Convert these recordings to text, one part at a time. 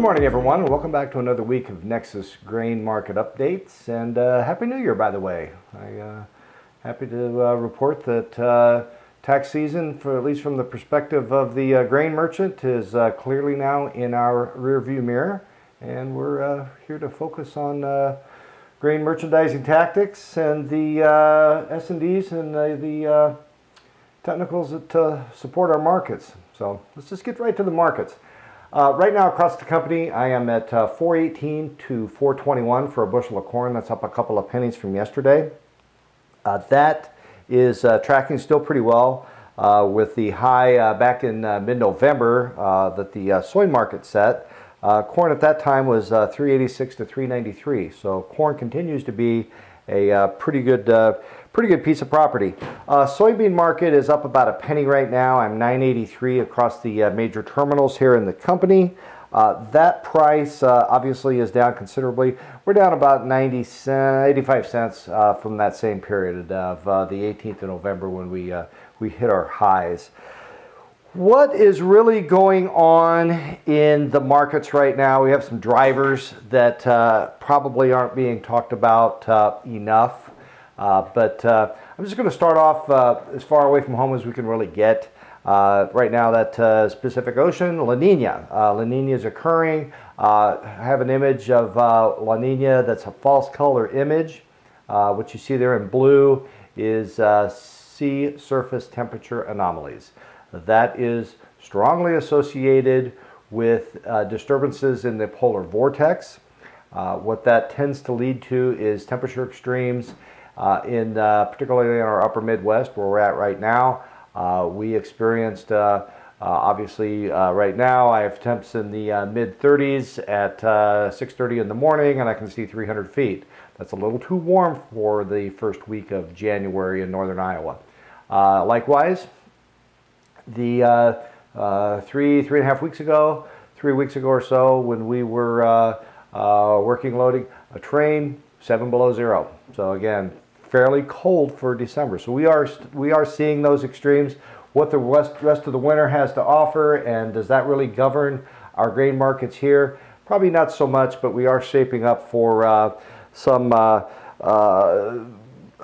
morning, everyone, and welcome back to another week of Nexus Grain Market Updates. And Happy New Year, by the way. Happy to report that tax season, for at least from the perspective of the grain merchant, is clearly now in our rearview mirror, and we're here to focus on grain merchandising tactics and the S&Ds and the technicals that support our markets. So let's just get right to the markets. Right now across the company, I am at 418 to 421 for a bushel of corn. That's up a couple of pennies from yesterday. That is tracking still pretty well with the high back in mid-November that the soy market set. Corn at that time was 386 to 393. So corn continues to be a pretty good piece of property. Soybean market is up about a penny right now. I'm 983 across the major terminals here in the company. That price obviously is down considerably. We're down about 85 cents from that same period of the 18th of November when we hit our highs. What is really going on in the markets right now? We have some drivers that probably aren't being talked about enough. But I'm just going to start off as far away from home as we can really get. Right now, that Pacific Ocean, La Nina. La Nina is occurring. I have an image of La Nina that's a false color image. What you see there in blue is sea surface temperature anomalies. That is strongly associated with disturbances in the polar vortex. What that tends to lead to is temperature extremes particularly in our upper Midwest where we're at right now. We experienced, obviously right now I have temps in the mid-30s at 6:30 in the morning, and I can see 300 feet. That's a little too warm for the first week of January in northern Iowa. Likewise, the 3.5 weeks ago, 3 weeks ago or so, when we were working loading a train, 7 below zero. So again, fairly cold for December. So we are seeing those extremes. What the rest of the winter has to offer, and does that really govern our grain markets here? Probably not so much, but we are shaping up for some.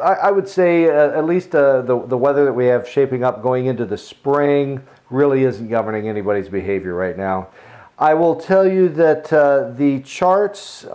I would say at least the weather that we have shaping up going into the spring really isn't governing anybody's behavior right now. I will tell you that the charts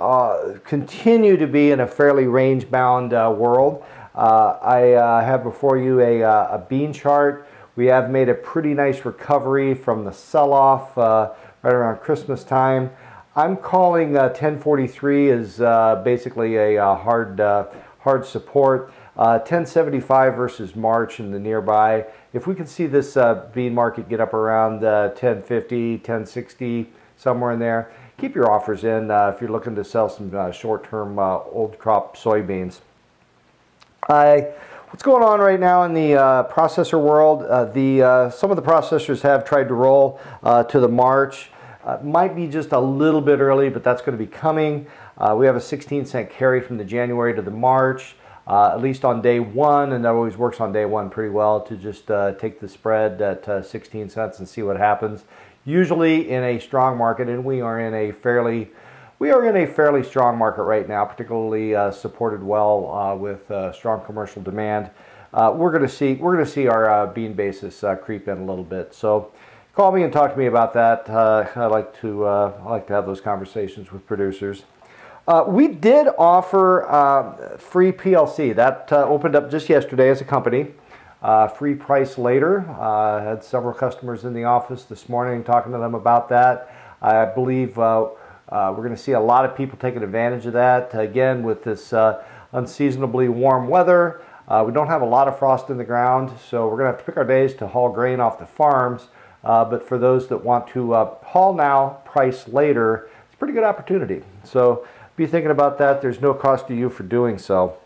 continue to be in a fairly range-bound world. I have before you a bean chart. We have made a pretty nice recovery from the sell-off right around Christmas time. I'm calling 1043 is basically a hard support. 1075 versus March in the nearby. If we can see this bean market get up around 1050, 1060, somewhere in there, keep your offers in if you're looking to sell some short-term old crop soybeans. What's going on right now in the processor world? Some of the processors have tried to roll to the March. Might be just a little bit early, but that's going to be coming. We have a 16-cent carry from the January to the March. At least on day one, and that always works on day one pretty well, to just take the spread at 16 cents and see what happens. Usually in a strong market, and we are in a fairly strong market right now, particularly supported well with strong commercial demand. We're going to see our bean basis creep in a little bit. So call me and talk to me about that. I like to have those conversations with producers. We did offer free PLC. That opened up just yesterday as a company. Free price later. Had several customers in the office this morning talking to them about that. I believe we're going to see a lot of people taking advantage of that. Again, with this unseasonably warm weather, we don't have a lot of frost in the ground, so we're going to have to pick our days to haul grain off the farms. But for those that want to haul now, price later, it's a pretty good opportunity. So be thinking about that. There's no cost to you for doing so.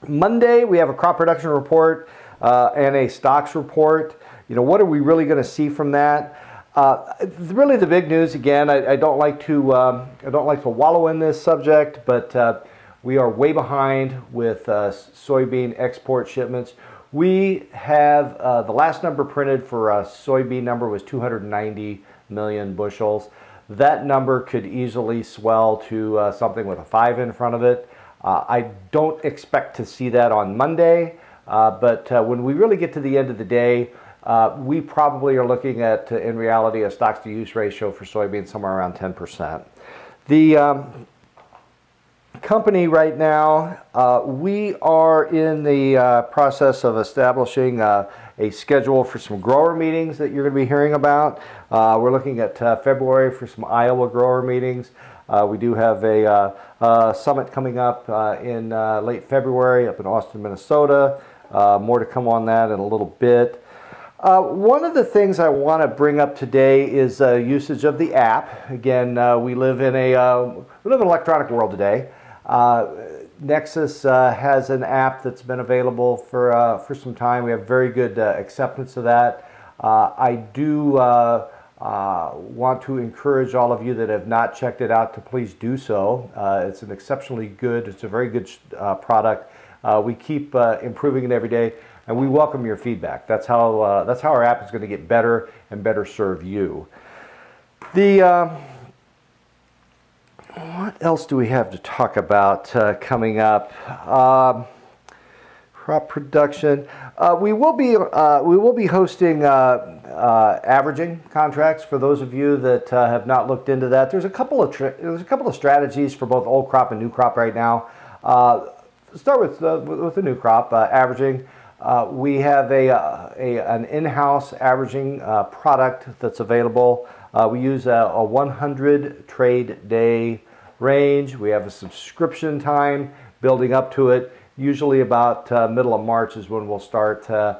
Monday, we have a crop production report and a stocks report. You know, what are we really going to see from that? Really, the big news again. I don't like to wallow in this subject, but we are way behind with soybean export shipments. We have the last number printed for a soybean number was 290 million bushels. that number could easily swell to something with a 5 in front of it. I don't expect to see that on Monday, but when we really get to the end of the day, we probably are looking at, in reality, a stocks to use ratio for soybeans somewhere around 10%. The company right now, we are in the process of establishing a schedule for some grower meetings that you're going to be hearing about. We're looking at February for some Iowa grower meetings. We do have a summit coming up in late February up in Austin, Minnesota. More to come on that in a little bit. One of the things I want to bring up today is usage of the app. Again, we live in an electronic world today. Nexus has an app that's been available for some time. We have very good acceptance of that. I do want to encourage all of you that have not checked it out to please do so. It's an exceptionally good, it's a very good product. We keep improving it every day, and we welcome your feedback. That's how our app is going to get better and better serve you. What else do we have to talk about coming up? Crop production. We will be hosting averaging contracts for those of you that have not looked into that. There's a couple of strategies for both old crop and new crop right now. Start with the new crop averaging. We have an in-house averaging product that's available. We use a 100 trade day range. We have a subscription time building up to it. Usually about middle of March is when we'll start the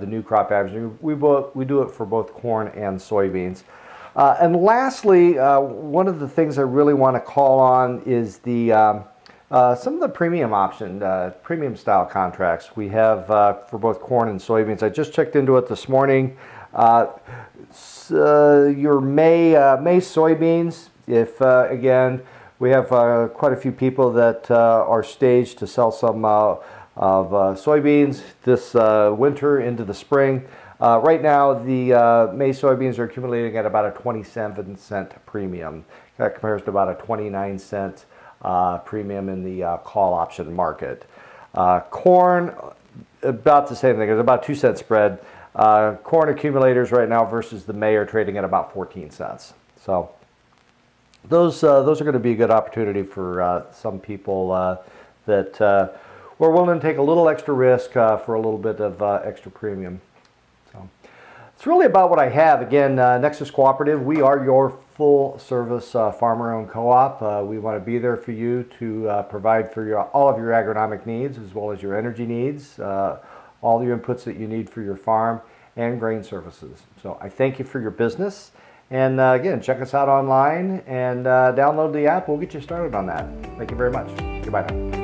new crop averaging. We do it for both corn and soybeans. And lastly, one of the things I really want to call on is some of the premium premium style contracts we have for both corn and soybeans. I just checked into it this morning. Your May soybeans, if again, we have quite a few people that are staged to sell some of soybeans this winter into the spring. Right now, the May soybeans are accumulating at about a 27-cent premium. That compares to about a 29-cent premium in the call option market. Corn, about the same thing. There's about 2-cent spread. Corn accumulators right now versus the May are trading at about 14 cents. So those are going to be a good opportunity for some people that were willing to take a little extra risk for a little bit of extra premium. So it's really about what I have. Again, Nexus Cooperative, we are your full-service farmer-owned co-op. We want to be there for you to provide for all of your agronomic needs as well as your energy needs, all your inputs that you need for your farm, and grain services. So I thank you for your business. And again, check us out online and download the app. We'll get you started on that. Thank you very much. Goodbye now.